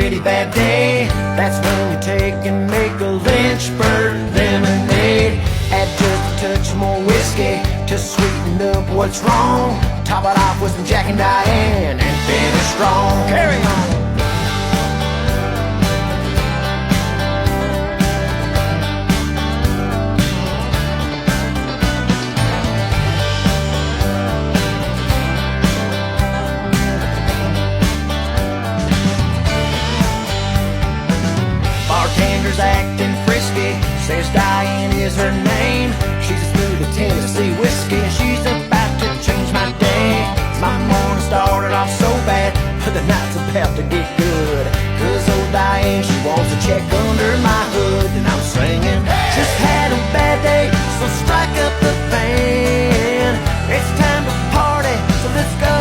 pretty bad day. That's when you take and make a Lynchburg lemonade. Add just a touch more whiskey to sweeten up what's wrong. Top it off with some Jack and Diane and finish strong. Carry on. Bartender's acting frisky, says Diane is her name. She's a smooth Tennessee whiskey and she's about to change my day. My morning started off so bad, but the night's about to get good. Cause old Diane, she wants to check under my hood. And I'm singing, just had a bad day, so strike up the band. It's time to party, so let's go.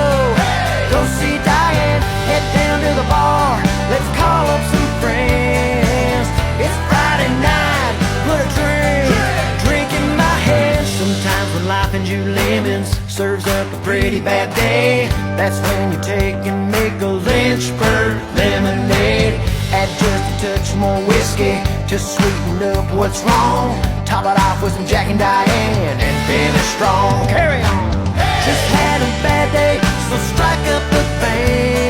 Go see Diane, head down to the bar. Let's call up some friends. It's Friday night, put a drink in my hand. Sometimes when life hands you lemons, serves up a pretty bad day. That's when you take and make a Lynchburg lemonade. Add just a touch more whiskey to sweeten up what's wrong. Top it off with some Jack and Diane and finish strong. Carry on. Just had a bad day, so strike up the band.